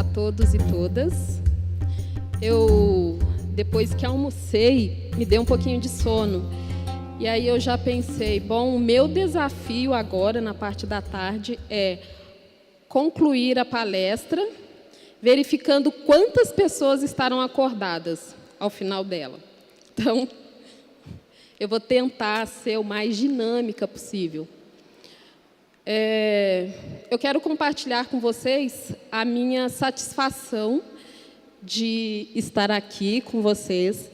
a todos e todas. Depois que almocei, me deu um pouquinho de sono. E aí eu já pensei, bom, o meu desafio agora, na parte da tarde, é concluir a palestra, verificando quantas pessoas estarão acordadas ao final dela. Então, eu vou tentar ser o mais dinâmica possível. Eu quero compartilhar com vocês a minha satisfação de estar aqui com vocês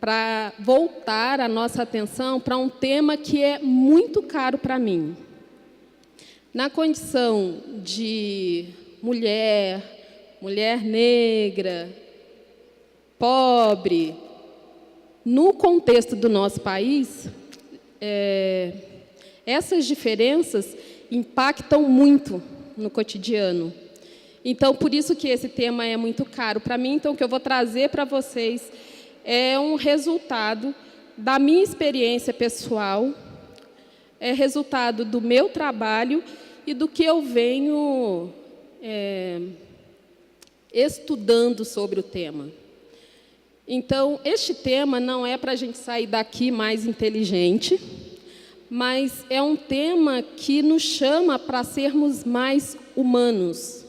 para voltar a nossa atenção para um tema que é muito caro para mim. Na condição de mulher negra, pobre, no contexto do nosso país, essas diferenças impactam muito no cotidiano. Então, por isso que esse tema é muito caro para mim. Então, o que eu vou trazer para vocês é um resultado da minha experiência pessoal, é resultado do meu trabalho e do que eu venho estudando sobre o tema. Então, este tema não é para a gente sair daqui mais inteligente, mas é um tema que nos chama para sermos mais humanos.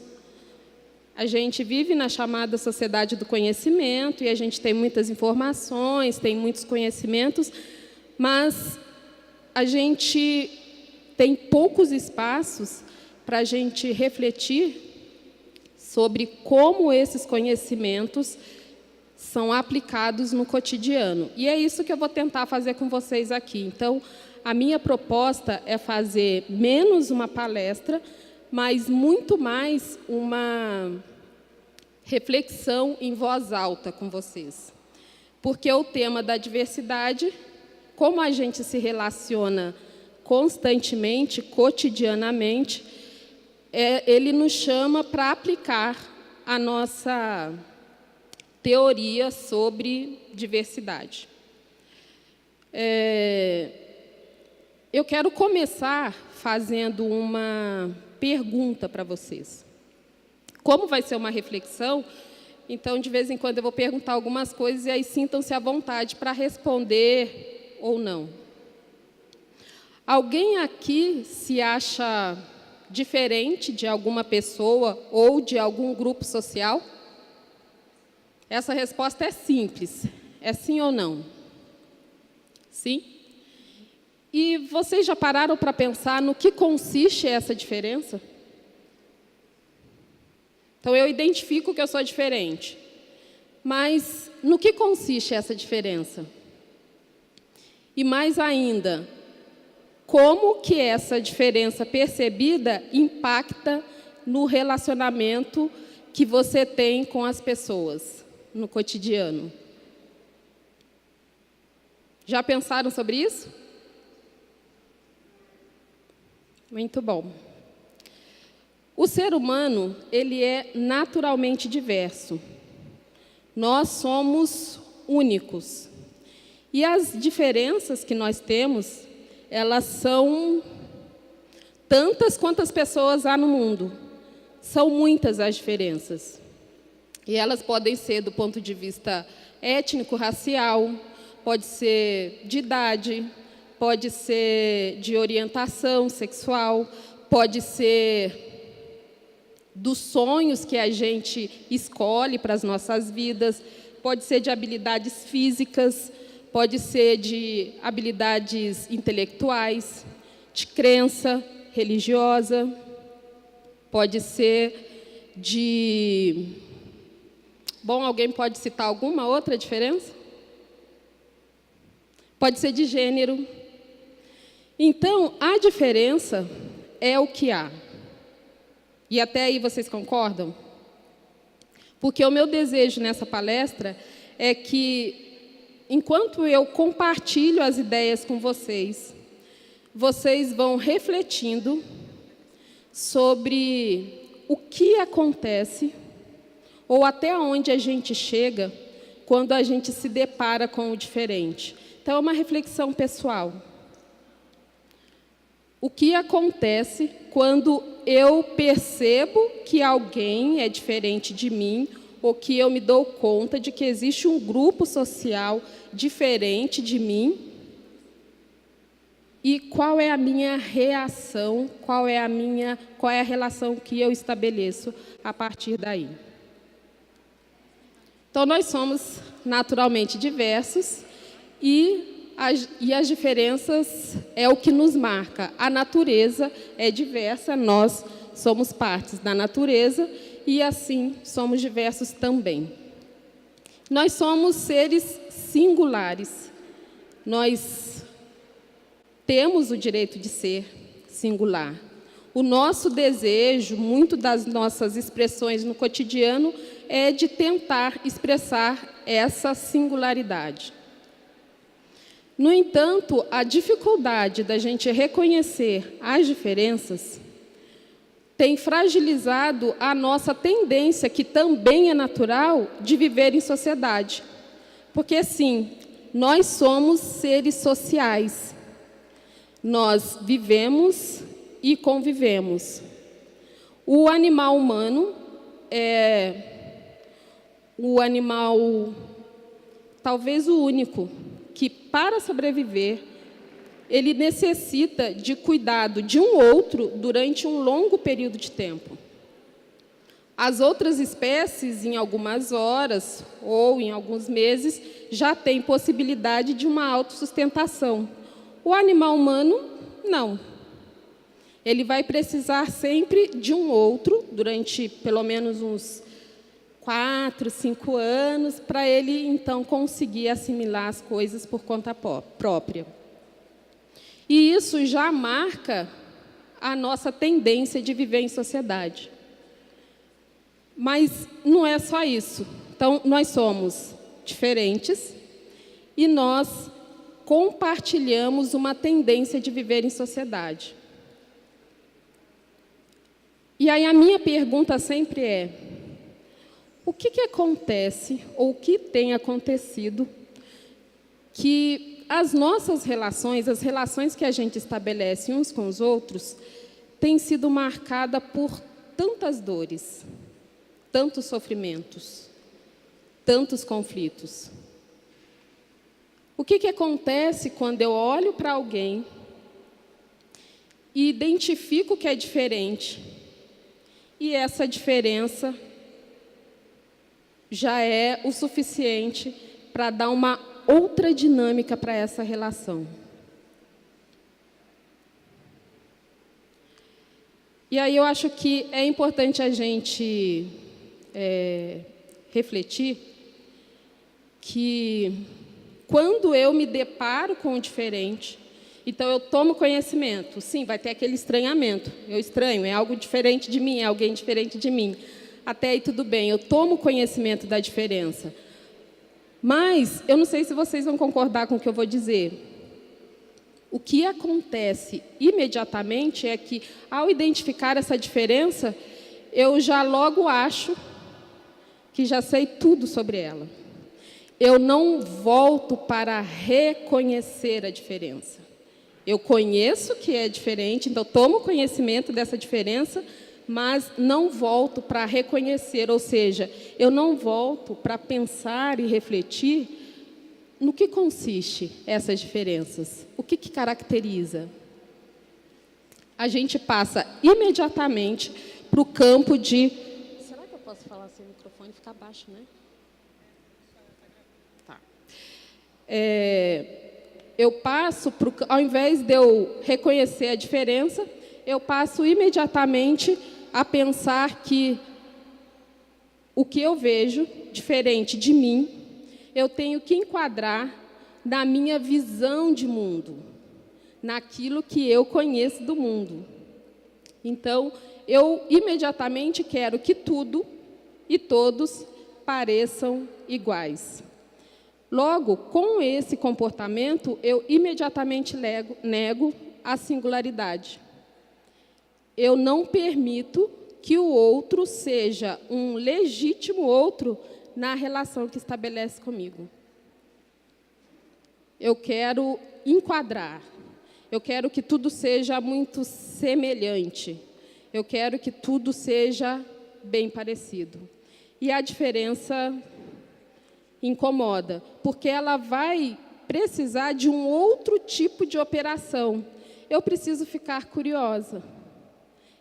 A gente vive na chamada sociedade do conhecimento e a gente tem muitas informações, tem muitos conhecimentos, mas a gente tem poucos espaços para a gente refletir sobre como esses conhecimentos são aplicados no cotidiano. E é isso que eu vou tentar fazer com vocês aqui. Então, a minha proposta é fazer menos uma palestra, mas muito mais uma reflexão em voz alta com vocês. Porque o tema da diversidade, como a gente se relaciona constantemente, cotidianamente, ele nos chama para aplicar a nossa teoria sobre diversidade. Eu quero começar fazendo uma pergunta para vocês. Como vai ser uma reflexão, então, de vez em quando, eu vou perguntar algumas coisas e aí sintam-se à vontade para responder ou não. Alguém aqui se acha diferente de alguma pessoa ou de algum grupo social? Essa resposta é simples. É sim ou não? Sim? E vocês já pararam para pensar no que consiste essa diferença? Então, eu identifico que eu sou diferente. Mas no que consiste essa diferença? E mais ainda, como que essa diferença percebida impacta no relacionamento que você tem com as pessoas no cotidiano? Já pensaram sobre isso? Muito bom. O ser humano, ele é naturalmente diverso. Nós somos únicos. E as diferenças que nós temos, elas são tantas quantas pessoas há no mundo. São muitas as diferenças. E elas podem ser do ponto de vista étnico, racial, pode ser de idade, pode ser de orientação sexual, pode ser dos sonhos que a gente escolhe para as nossas vidas, pode ser de habilidades físicas, pode ser de habilidades intelectuais, de crença religiosa, pode ser de... Bom, alguém pode citar alguma outra diferença? Pode ser de gênero. Então, a diferença é o que há. E até aí vocês concordam? Porque o meu desejo nessa palestra é que, enquanto eu compartilho as ideias com vocês, vocês vão refletindo sobre o que acontece ou até onde a gente chega quando a gente se depara com o diferente. Então, é uma reflexão pessoal. O que acontece quando eu percebo que alguém é diferente de mim, ou que eu me dou conta de que existe um grupo social diferente de mim, e qual é a minha reação, qual é a relação que eu estabeleço a partir daí. Então, nós somos naturalmente diversos, e as diferenças é o que nos marca. A natureza é diversa, nós somos partes da natureza, e assim somos diversos também. Nós somos seres singulares. Nós temos o direito de ser singular. O nosso desejo, muito das nossas expressões no cotidiano, é de tentar expressar essa singularidade. No entanto, a dificuldade da gente reconhecer as diferenças tem fragilizado a nossa tendência, que também é natural, de viver em sociedade. Porque, sim, nós somos seres sociais. Nós vivemos e convivemos. O animal humano é o animal, talvez o único, que, para sobreviver, ele necessita de cuidado de um outro durante um longo período de tempo. As outras espécies, em algumas horas ou em alguns meses, já têm possibilidade de uma autossustentação. O animal humano, não. Ele vai precisar sempre de um outro, durante pelo menos uns 4, 5 anos, para ele, então, conseguir assimilar as coisas por conta própria. E isso já marca a nossa tendência de viver em sociedade. Mas não é só isso. Então, nós somos diferentes e nós compartilhamos uma tendência de viver em sociedade. E aí a minha pergunta sempre é: o que acontece, ou o que tem acontecido, que as nossas relações, as relações que a gente estabelece uns com os outros, têm sido marcadas por tantas dores, tantos sofrimentos, tantos conflitos? O que acontece quando eu olho para alguém e identifico que é diferente, e essa diferença já é o suficiente para dar uma outra dinâmica para essa relação? E aí eu acho que é importante a gente refletir que, quando eu me deparo com o diferente, então eu tomo conhecimento. Sim, vai ter aquele estranhamento. Eu estranho, é algo diferente de mim, é alguém diferente de mim. Até aí tudo bem, eu tomo conhecimento da diferença. Mas eu não sei se vocês vão concordar com o que eu vou dizer. O que acontece imediatamente é que, ao identificar essa diferença, eu já logo acho que já sei tudo sobre ela. Eu não volto para reconhecer a diferença. Eu conheço que é diferente, então tomo conhecimento dessa diferença, mas não volto para reconhecer, ou seja, eu não volto para pensar e refletir no que consiste essas diferenças, o que caracteriza. A gente passa imediatamente para o campo de... Será que eu posso falar sem o microfone? Fica baixo, né? Tá. Eu passo, ao invés de eu reconhecer a diferença, eu passo imediatamente a pensar que o que eu vejo diferente de mim, eu tenho que enquadrar na minha visão de mundo, naquilo que eu conheço do mundo. Então, eu imediatamente quero que tudo e todos pareçam iguais. Logo, com esse comportamento, eu imediatamente nego a singularidade. Eu não permito que o outro seja um legítimo outro na relação que estabelece comigo. Eu quero enquadrar. Eu quero que tudo seja muito semelhante. Eu quero que tudo seja bem parecido. E a diferença incomoda, porque ela vai precisar de um outro tipo de operação. Eu preciso ficar curiosa.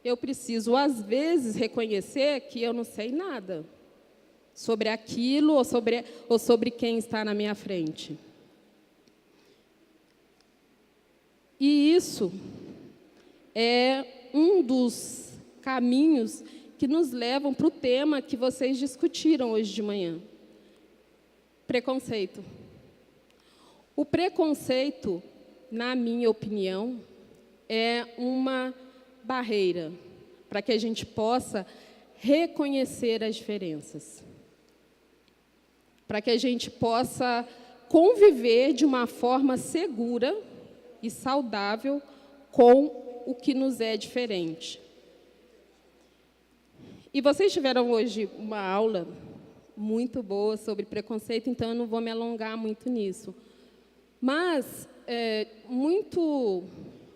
Eu preciso, às vezes, reconhecer que eu não sei nada sobre aquilo ou sobre quem está na minha frente. E isso é um dos caminhos que nos levam para o tema que vocês discutiram hoje de manhã. Preconceito. O preconceito, na minha opinião, é uma barreira para que a gente possa reconhecer as diferenças, para que a gente possa conviver de uma forma segura e saudável com o que nos é diferente. E vocês tiveram hoje uma aula muito boa sobre preconceito, então eu não vou me alongar muito nisso. Mas, muito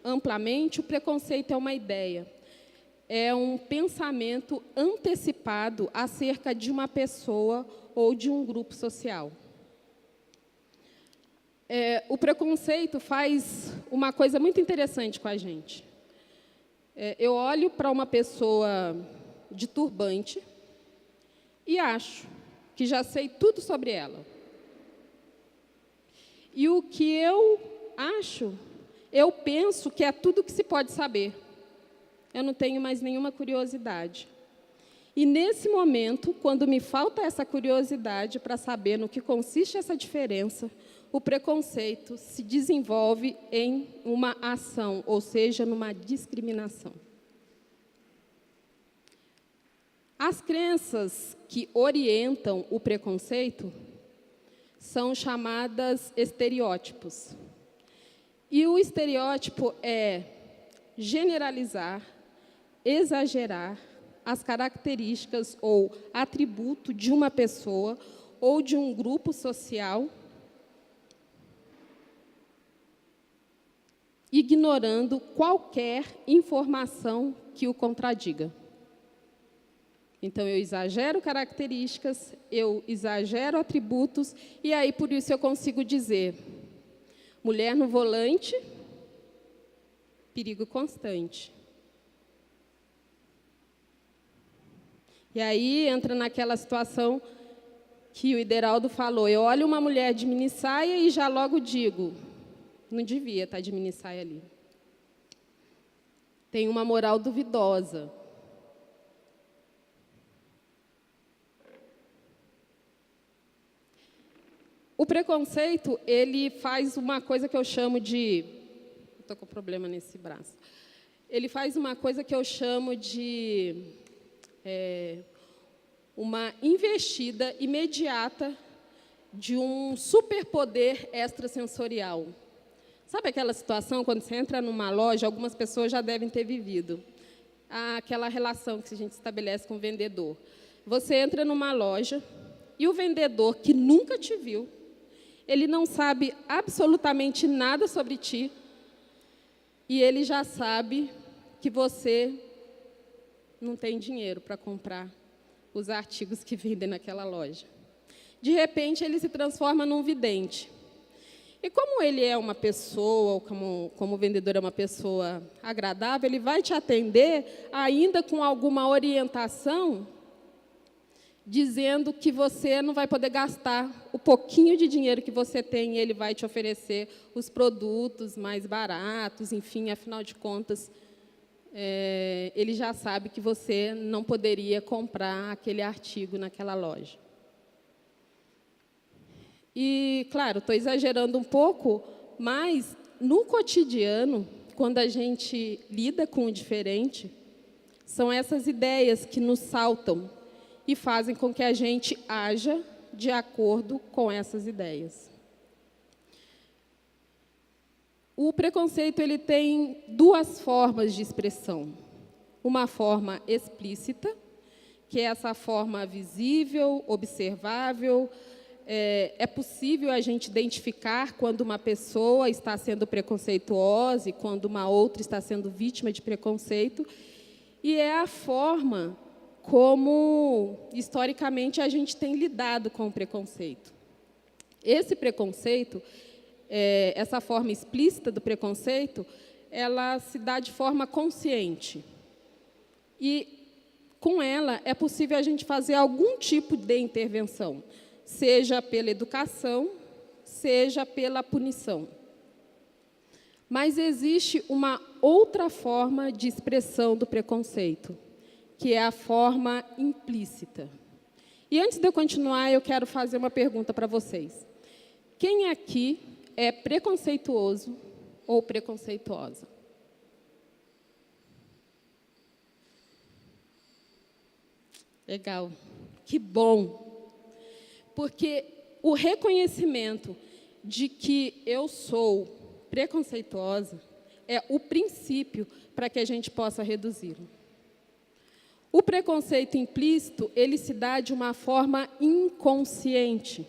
amplamente, o preconceito é uma ideia, é um pensamento antecipado acerca de uma pessoa ou de um grupo social. O preconceito faz uma coisa muito interessante com a gente. Eu olho para uma pessoa de turbante e acho que já sei tudo sobre ela. E o que eu acho, eu penso que é tudo que se pode saber. Eu não tenho mais nenhuma curiosidade. E, nesse momento, quando me falta essa curiosidade para saber no que consiste essa diferença, o preconceito se desenvolve em uma ação, ou seja, numa discriminação. As crenças que orientam o preconceito são chamadas estereótipos. E o estereótipo é generalizar, exagerar as características ou atributo de uma pessoa ou de um grupo social, ignorando qualquer informação que o contradiga. Então, eu exagero características, eu exagero atributos, e aí, por isso, eu consigo dizer, mulher no volante, perigo constante. E aí, entra naquela situação que o Ideraldo falou, eu olho uma mulher de minissaia e já logo digo, não devia estar de minissaia ali. Tem uma moral duvidosa. O preconceito, ele faz uma coisa que eu chamo de... Estou com problema nesse braço. Ele faz uma coisa que eu chamo de uma investida imediata de um superpoder extrasensorial. Sabe aquela situação, quando você entra numa loja, algumas pessoas já devem ter vivido, aquela relação que a gente estabelece com o vendedor. Você entra numa loja e o vendedor, que nunca te viu, ele não sabe absolutamente nada sobre ti e ele já sabe que você não tem dinheiro para comprar os artigos que vendem naquela loja. De repente, ele se transforma num vidente. E como ele é uma pessoa, ou como o vendedor é uma pessoa agradável, ele vai te atender ainda com alguma orientação, dizendo que você não vai poder gastar o pouquinho de dinheiro que você tem, e ele vai te oferecer os produtos mais baratos, enfim, afinal de contas, ele já sabe que você não poderia comprar aquele artigo naquela loja. E, claro, estou exagerando um pouco, mas, no cotidiano, quando a gente lida com o diferente, são essas ideias que nos saltam e fazem com que a gente haja de acordo com essas ideias. O preconceito ele tem duas formas de expressão. Uma forma explícita, que é essa forma visível, observável. É possível a gente identificar quando uma pessoa está sendo preconceituosa e quando uma outra está sendo vítima de preconceito. e é a forma como, historicamente, a gente tem lidado com o preconceito. Esse preconceito, essa forma explícita do preconceito, ela se dá de forma consciente. E, com ela, é possível a gente fazer algum tipo de intervenção, seja pela educação, seja pela punição. Mas existe uma outra forma de expressão do preconceito, que é a forma implícita. E antes de eu continuar, eu quero fazer uma pergunta para vocês. Quem aqui é preconceituoso ou preconceituosa? Legal, que bom. Porque o reconhecimento de que eu sou preconceituosa é o princípio para que a gente possa reduzi-lo. O preconceito implícito, ele se dá de uma forma inconsciente.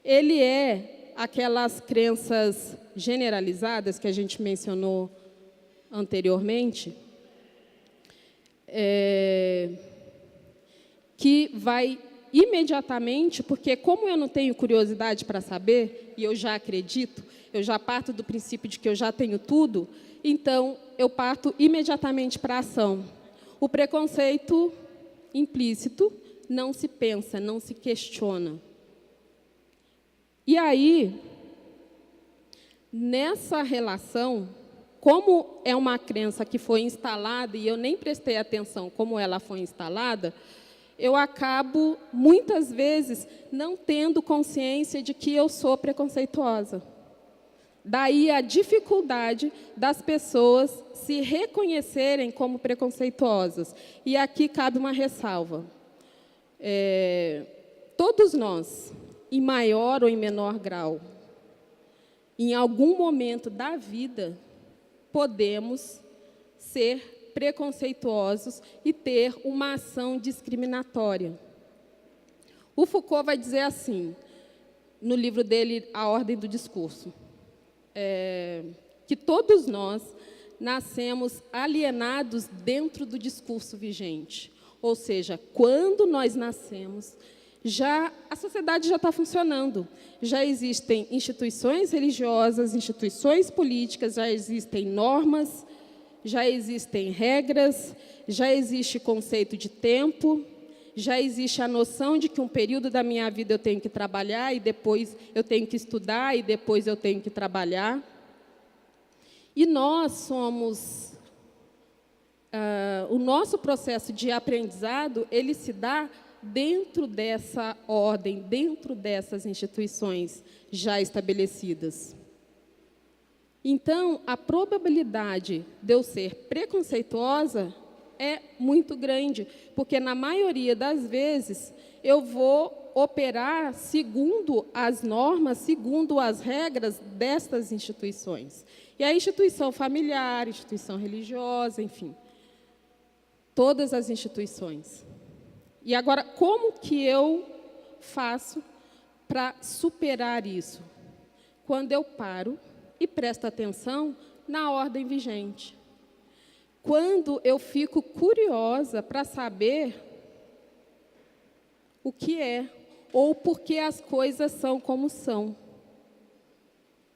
Ele é aquelas crenças generalizadas que a gente mencionou anteriormente, que vai imediatamente, porque como eu não tenho curiosidade para saber, e eu já acredito, eu já parto do princípio de que eu já tenho tudo, então eu parto imediatamente para a ação. O preconceito implícito não se pensa, não se questiona. E aí, nessa relação, como é uma crença que foi instalada, e eu nem prestei atenção como ela foi instalada, eu acabo, muitas vezes, não tendo consciência de que eu sou preconceituosa. Daí a dificuldade das pessoas se reconhecerem como preconceituosas. E aqui cabe uma ressalva. Todos nós, em maior ou em menor grau, em algum momento da vida, podemos ser preconceituosos e ter uma ação discriminatória. O Foucault vai dizer assim, no livro dele, A Ordem do Discurso, que todos nós nascemos alienados dentro do discurso vigente. Ou seja, quando nós nascemos, a sociedade já está funcionando. Já existem instituições religiosas, instituições políticas, já existem normas, já existem regras, já existe conceito de tempo, já existe a noção de que um período da minha vida eu tenho que trabalhar e depois eu tenho que estudar e depois eu tenho que trabalhar. E nós somos... o nosso processo de aprendizado, ele se dá dentro dessa ordem, dentro dessas instituições já estabelecidas. Então, a probabilidade de eu ser preconceituosa é muito grande, porque, na maioria das vezes, eu vou operar segundo as normas, segundo as regras destas instituições. E a instituição familiar, instituição religiosa, enfim, todas as instituições. E agora, como que eu faço para superar isso? Quando eu paro e presto atenção na ordem vigente. Quando eu fico curiosa para saber o que é, ou por que as coisas são como são.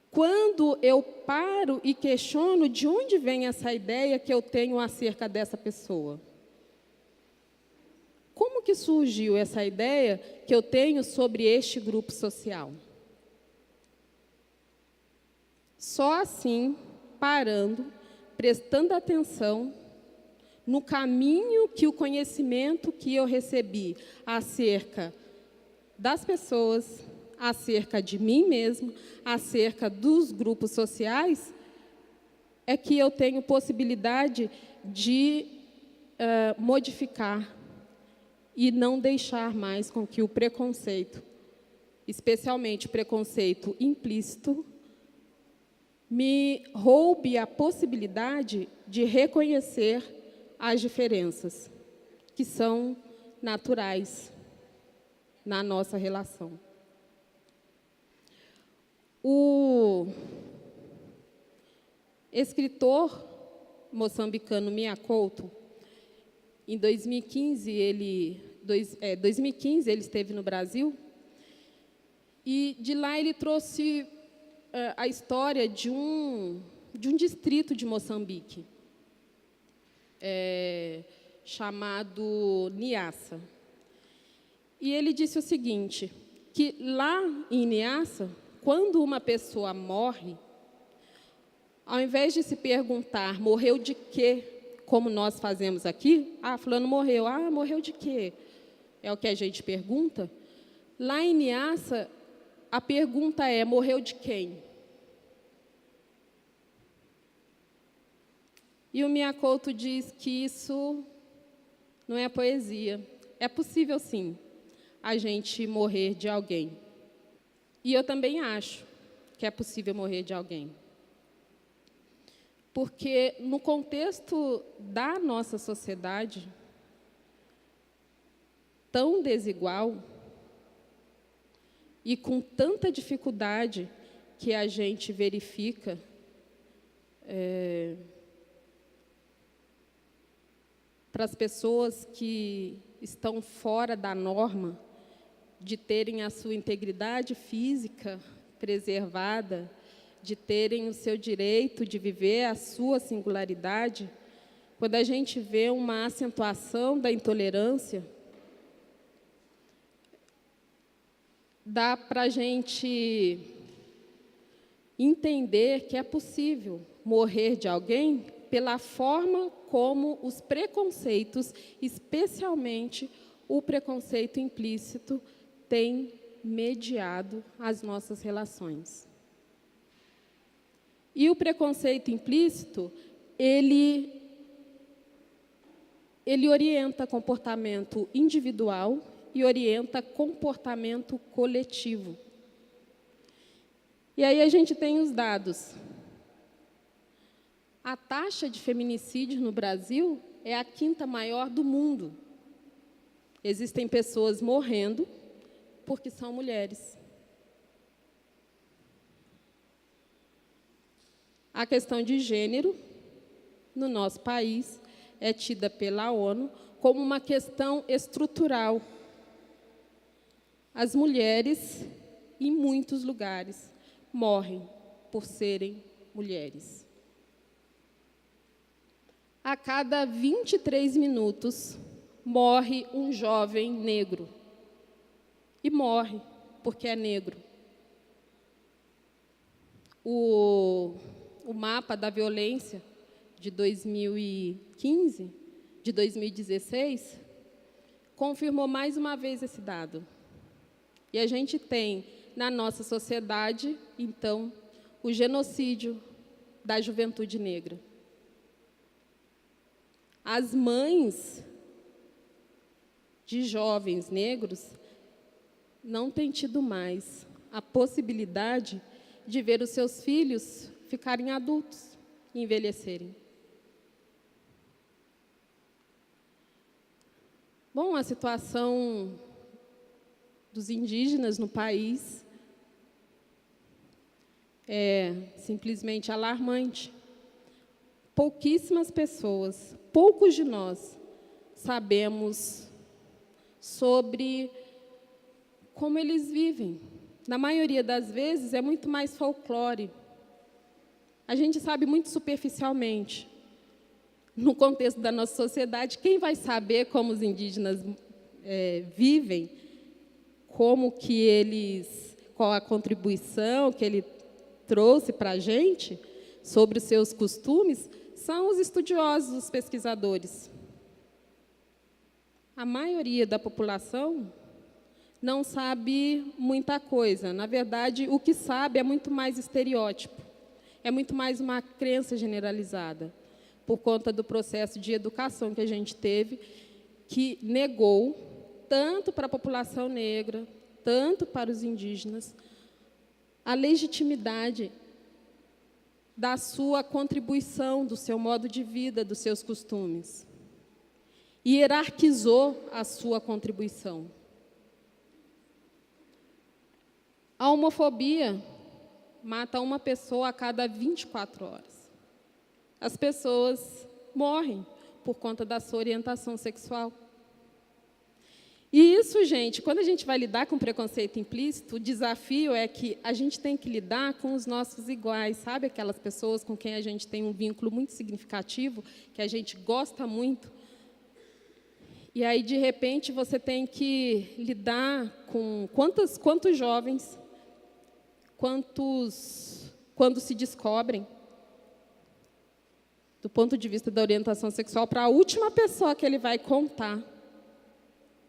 Quando eu paro e questiono de onde vem essa ideia que eu tenho acerca dessa pessoa. Como que surgiu essa ideia que eu tenho sobre este grupo social? Só assim, parando, prestando atenção no caminho que o conhecimento que eu recebi acerca das pessoas, acerca de mim mesmo, acerca dos grupos sociais, é que eu tenho possibilidade de modificar e não deixar mais com que o preconceito, especialmente o preconceito implícito, me roube a possibilidade de reconhecer as diferenças, que são naturais na nossa relação. O escritor moçambicano Mia Couto, Em 2015, 2015 ele esteve no Brasil, e de lá ele trouxe a história de um distrito de Moçambique, chamado Niassa. E ele disse o seguinte, que lá em Niassa, quando uma pessoa morre, ao invés de se perguntar, morreu de quê, como nós fazemos aqui, fulano morreu, morreu de quê? É o que a gente pergunta. Lá em Niassa, a pergunta é, morreu de quem? E o Mia Couto diz que isso não é poesia. É possível, sim, a gente morrer de alguém. E eu também acho que é possível morrer de alguém. Porque, no contexto da nossa sociedade, tão desigual, e com tanta dificuldade que a gente verifica, para as pessoas que estão fora da norma, de terem a sua integridade física preservada, de terem o seu direito de viver a sua singularidade, quando a gente vê uma acentuação da intolerância, dá para a gente entender que é possível morrer de alguém pela forma como os preconceitos, especialmente o preconceito implícito, tem mediado as nossas relações. E o preconceito implícito, ele orienta comportamento individual e orienta comportamento coletivo. E aí a gente tem os dados. A taxa de feminicídio no Brasil é a 5ª maior do mundo. Existem pessoas morrendo porque são mulheres. A questão de gênero, no nosso país, é tida pela ONU como uma questão estrutural. As mulheres, em muitos lugares, morrem por serem mulheres. A cada 23 minutos, morre um jovem negro. E morre porque é negro. O mapa da violência de 2015, de 2016, confirmou mais uma vez esse dado. E a gente tem, na nossa sociedade, então, o genocídio da juventude negra. As mães de jovens negros não têm tido mais a possibilidade de ver os seus filhos ficarem adultos e envelhecerem. Bom, a situação dos indígenas no país é simplesmente alarmante. Pouquíssimas pessoas, poucos de nós, sabemos sobre como eles vivem. Na maioria das vezes, é muito mais folclore. A gente sabe muito superficialmente. No contexto da nossa sociedade, quem vai saber como os indígenas vivem, como que eles, qual a contribuição que ele trouxe para a gente sobre os seus costumes, são os estudiosos, os pesquisadores. A maioria da população não sabe muita coisa. Na verdade, o que sabe é muito mais estereótipo, é muito mais uma crença generalizada, por conta do processo de educação que a gente teve, que negou, tanto para a população negra, tanto para os indígenas, a legitimidade da sua contribuição, do seu modo de vida, dos seus costumes. E hierarquizou a sua contribuição. A homofobia mata uma pessoa a cada 24 horas. As pessoas morrem por conta da sua orientação sexual. E isso, gente, quando a gente vai lidar com preconceito implícito, o desafio é que a gente tem que lidar com os nossos iguais, sabe? Aquelas pessoas com quem a gente tem um vínculo muito significativo, que a gente gosta muito. E aí, de repente, você tem que lidar com quantos jovens, quando se descobrem, do ponto de vista da orientação sexual, para a última pessoa que ele vai contar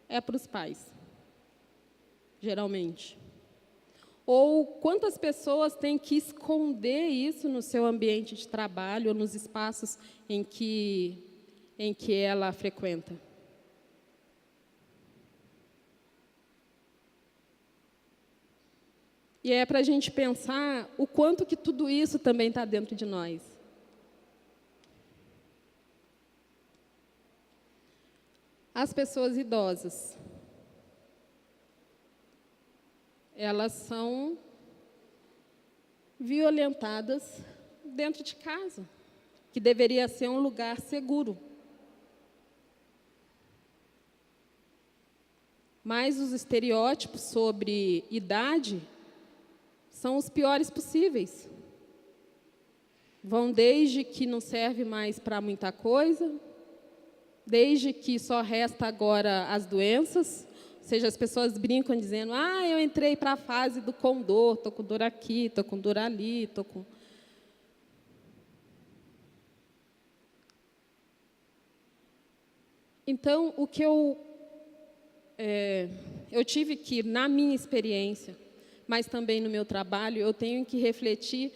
é para os pais, geralmente. Ou quantas pessoas têm que esconder isso no seu ambiente de trabalho ou nos espaços em que ela frequenta. E é para a gente pensar o quanto que tudo isso também está dentro de nós. As pessoas idosas, elas são violentadas dentro de casa, que deveria ser um lugar seguro. Mas os estereótipos sobre idade são os piores possíveis. Vão desde que não serve mais para muita coisa, desde que só resta agora as doenças, ou seja, as pessoas brincam dizendo, eu entrei para a fase do com dor, estou com dor aqui, estou com dor ali, estou com... Então, o que eu tive que, na minha experiência, mas também no meu trabalho, eu tenho que refletir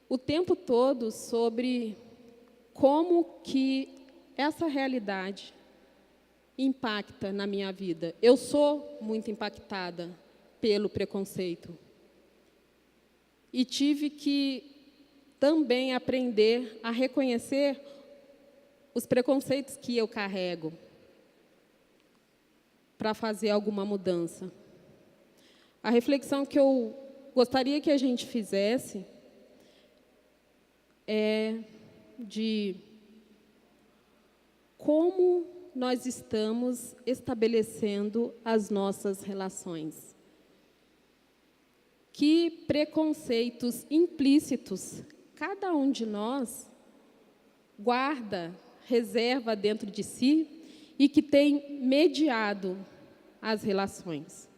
o tempo todo sobre como que essa realidade impacta na minha vida. Eu sou muito impactada pelo preconceito. E tive que também aprender a reconhecer os preconceitos que eu carrego para fazer alguma mudança. A reflexão que eu gostaria que a gente fizesse é de como nós estamos estabelecendo as nossas relações. Que preconceitos implícitos cada um de nós guarda, reserva dentro de si e que tem mediado as relações.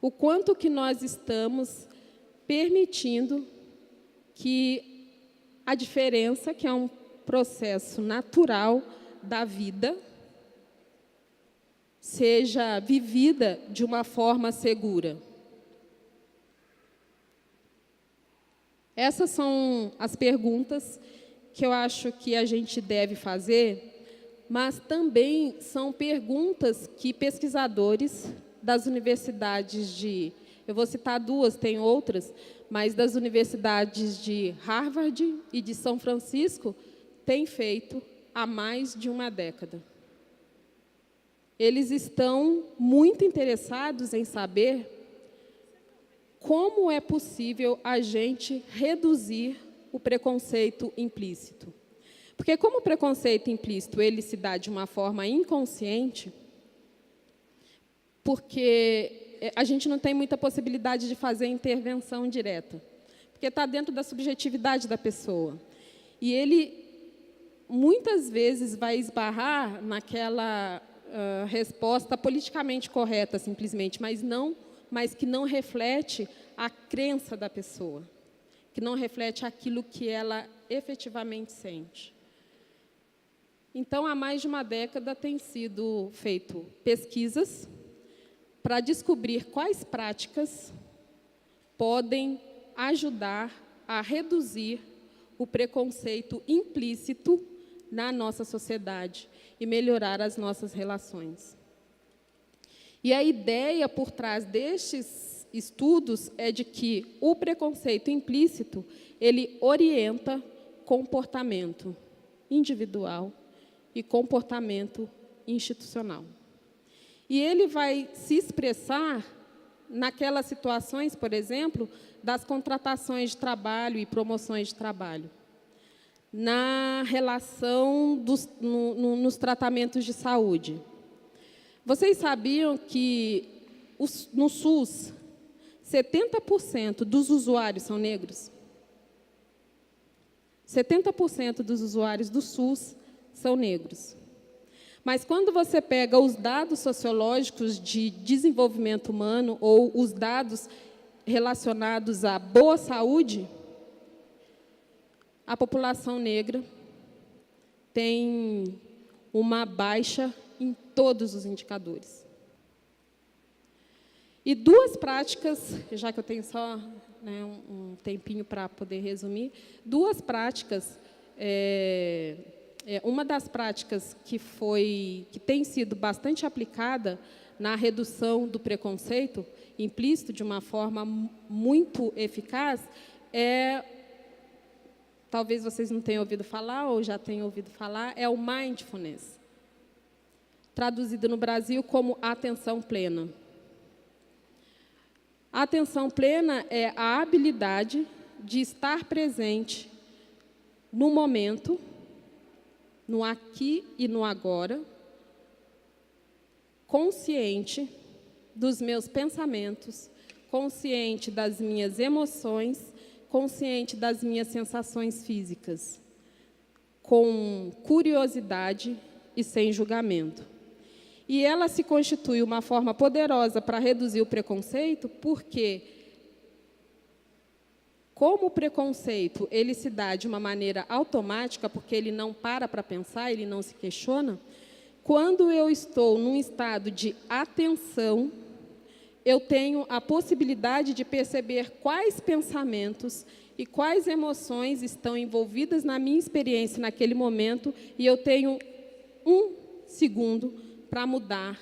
O quanto que nós estamos permitindo que a diferença, que é um processo natural da vida, seja vivida de uma forma segura. Essas são as perguntas que eu acho que a gente deve fazer, mas também são perguntas que pesquisadores das universidades eu vou citar duas, tem outras, mas das universidades de Harvard e de São Francisco têm feito há mais de uma década. Eles estão muito interessados em saber como é possível a gente reduzir o preconceito implícito. Porque como o preconceito implícito ele se dá de uma forma inconsciente, porque a gente não tem muita possibilidade de fazer intervenção direta, porque está dentro da subjetividade da pessoa. E ele, muitas vezes, vai esbarrar naquela resposta politicamente correta, simplesmente, mas que não reflete a crença da pessoa, que não reflete aquilo que ela efetivamente sente. Então, há mais de uma década, tem sido feito pesquisas para descobrir quais práticas podem ajudar a reduzir o preconceito implícito na nossa sociedade e melhorar as nossas relações. E a ideia por trás destes estudos é de que o preconceito implícito, ele orienta comportamento individual e comportamento institucional. E ele vai se expressar naquelas situações, por exemplo, das contratações de trabalho e promoções de trabalho. na relação nos tratamentos de saúde. Vocês sabiam que no SUS, 70% dos usuários são negros? 70% dos usuários do SUS são negros. Mas quando você pega os dados sociológicos de desenvolvimento humano ou os dados relacionados à boa saúde, a população negra tem uma baixa em todos os indicadores. E duas práticas, já que eu tenho só um tempinho para poder resumir, duas práticas, uma das práticas que tem sido bastante aplicada na redução do preconceito implícito de uma forma muito eficaz talvez vocês não tenham ouvido falar ou já tenham ouvido falar, é o mindfulness, traduzido no Brasil como atenção plena. A atenção plena é a habilidade de estar presente no momento, no aqui e no agora, consciente dos meus pensamentos, consciente das minhas emoções, consciente das minhas sensações físicas, com curiosidade e sem julgamento. E ela se constitui uma forma poderosa para reduzir o preconceito, porque, como o preconceito ele se dá de uma maneira automática, porque ele não para pensar, ele não se questiona, quando eu estou num estado de atenção, eu tenho a possibilidade de perceber quais pensamentos e quais emoções estão envolvidas na minha experiência naquele momento, e eu tenho 1 segundo para mudar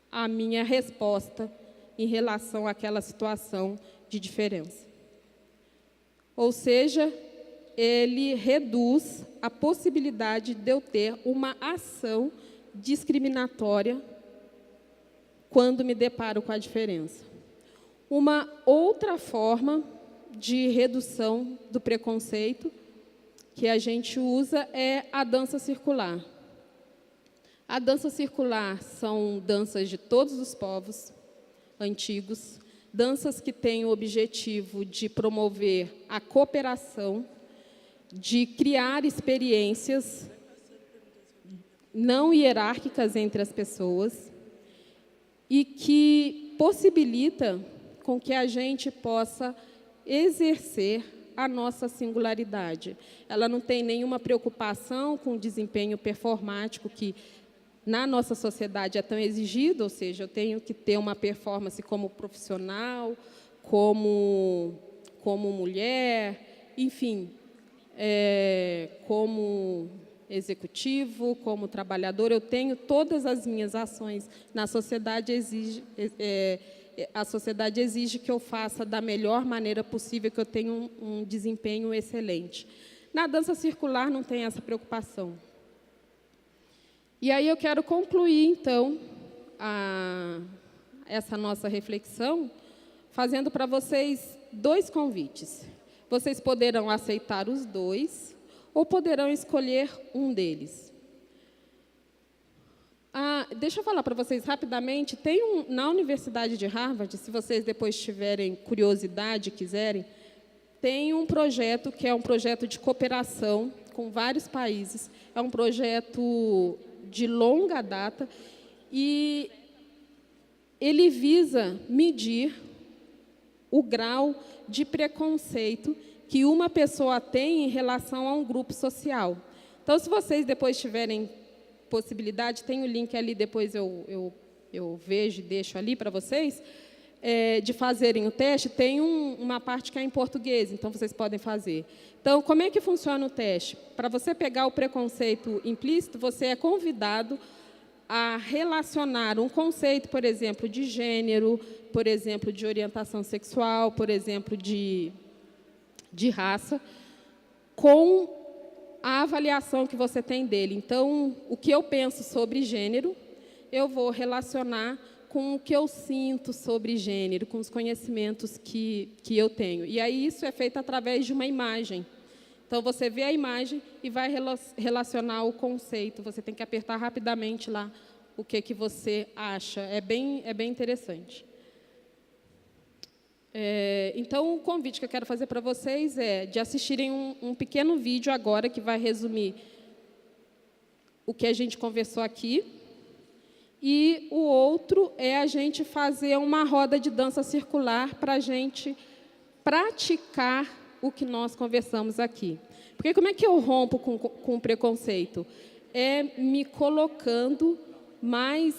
a minha resposta em relação àquela situação de diferença. Ou seja, ele reduz a possibilidade de eu ter uma ação discriminatória quando me deparo com a diferença. Uma outra forma de redução do preconceito que a gente usa é a dança circular. A dança circular são danças de todos os povos antigos, danças que têm o objetivo de promover a cooperação, de criar experiências não hierárquicas entre as pessoas e que possibilita com que a gente possa exercer a nossa singularidade. Ela não tem nenhuma preocupação com o desempenho performático que na nossa sociedade é tão exigido, ou seja, eu tenho que ter uma performance como profissional, como mulher, enfim, como executivo, como trabalhador, eu tenho todas as minhas ações na sociedade, a sociedade exige que eu faça da melhor maneira possível, que eu tenha um desempenho excelente. Na dança circular não tem essa preocupação. E aí eu quero concluir, então, essa nossa reflexão, fazendo para vocês 2 convites. Vocês poderão aceitar os 2, ou poderão escolher um deles. Deixa eu falar para vocês rapidamente, tem na Universidade de Harvard, se vocês depois tiverem curiosidade, quiserem, tem um projeto que é um projeto de cooperação com vários países, é um projeto de longa data, e ele visa medir o grau de preconceito que uma pessoa tem em relação a um grupo social. Então, se vocês depois tiverem possibilidade, tem o link ali, depois eu vejo e deixo ali para vocês, de fazerem o teste, tem uma parte que é em português, então vocês podem fazer. Então, como é que funciona o teste? Para você pegar o preconceito implícito, você é convidado a relacionar um conceito, por exemplo, de gênero, por exemplo, de orientação sexual, por exemplo, de raça, com a avaliação que você tem dele. Então, o que eu penso sobre gênero, eu vou relacionar com o que eu sinto sobre gênero, com os conhecimentos que eu tenho. E aí isso é feito através de uma imagem. Então, você vê a imagem e vai relacionar o conceito. Você tem que apertar rapidamente lá o que você acha. É bem interessante. Então, o convite que eu quero fazer para vocês é de assistirem um pequeno vídeo agora que vai resumir o que a gente conversou aqui. E o outro é a gente fazer uma roda de dança circular para a gente praticar o que nós conversamos aqui. Porque como é que eu rompo com o preconceito? É me colocando mais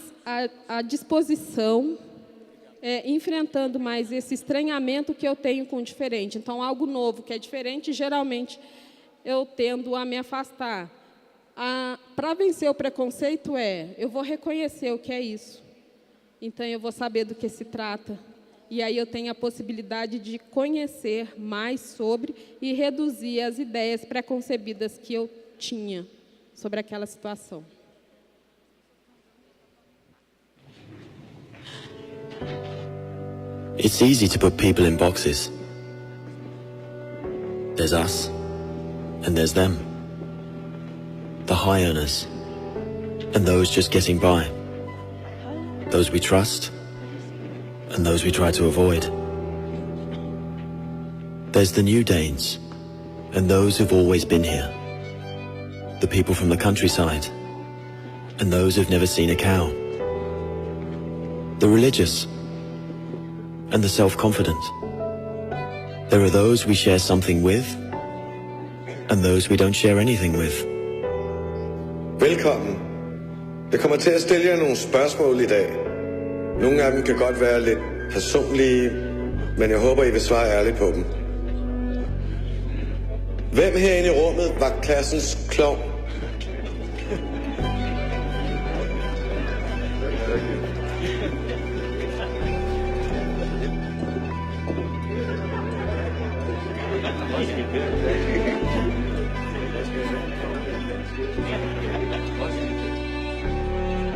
à disposição, enfrentando mais esse estranhamento que eu tenho com o diferente. Então, algo novo que é diferente, geralmente, eu tendo a me afastar. Para vencer o preconceito eu vou reconhecer o que é isso. Então, eu vou saber do que se trata. E aí eu tenho a possibilidade de conhecer mais sobre e reduzir as ideias preconcebidas que eu tinha sobre aquela situação. It's easy to put people in boxes. There's us, and there's them. The high earners, and those just getting by. Those we trust, and those we try to avoid. There's the new Danes, and those who've always been here. The people from the countryside, and those who've never seen a cow. The religious, and the self-confident. There are those we share something with, and those we don't share anything with. Velkommen. Jeg kommer til at stille jer nogle spørgsmål i dag. Nogle af dem kan godt være lidt personlige, men jeg håber, I vil svare ærligt på dem. Hvem herinde i rummet var klassens klovn?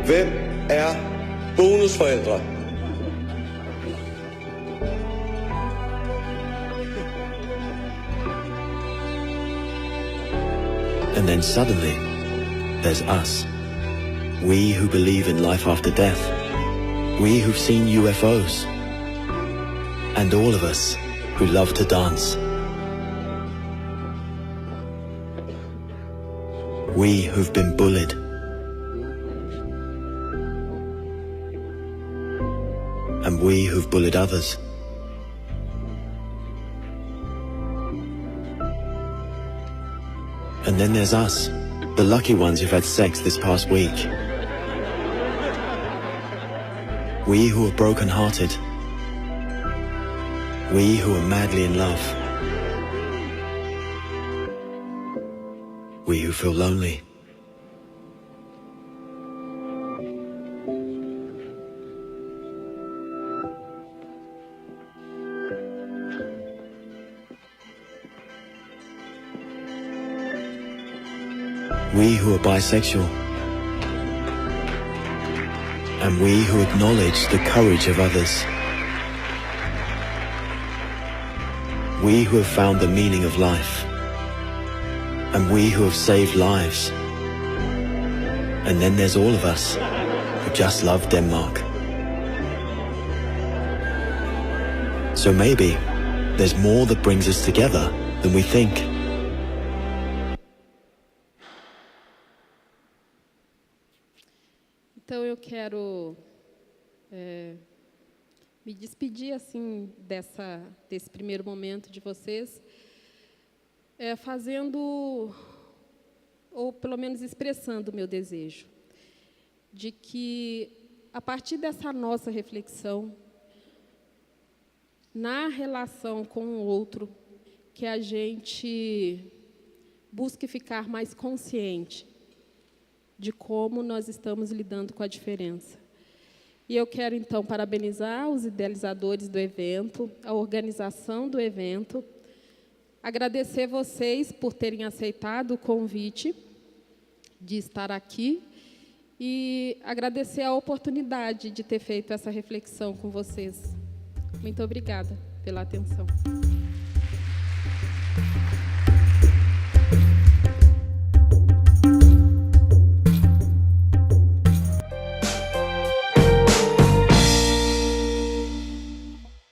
Hvem er bonusforældre? And then suddenly, there's us. We who believe in life after death. We who've seen UFOs. And all of us who love to dance. We who've been bullied. And we who've bullied others. And then there's us, the lucky ones who've had sex this past week. We who are broken-hearted. We who are madly in love. We who feel lonely. We who are bisexual. And we who acknowledge the courage of others. We who have found the meaning of life. And we who have saved lives. And then there's all of us who just love Denmark. So maybe there's more that brings us together than we think. Então, eu quero me despedir assim desse primeiro momento de vocês, fazendo, ou pelo menos expressando o meu desejo, de que, a partir dessa nossa reflexão, na relação com o outro, que a gente busque ficar mais consciente de como nós estamos lidando com a diferença. E eu quero, então, parabenizar os idealizadores do evento, a organização do evento, agradecer vocês por terem aceitado o convite de estar aqui e agradecer a oportunidade de ter feito essa reflexão com vocês. Muito obrigada pela atenção.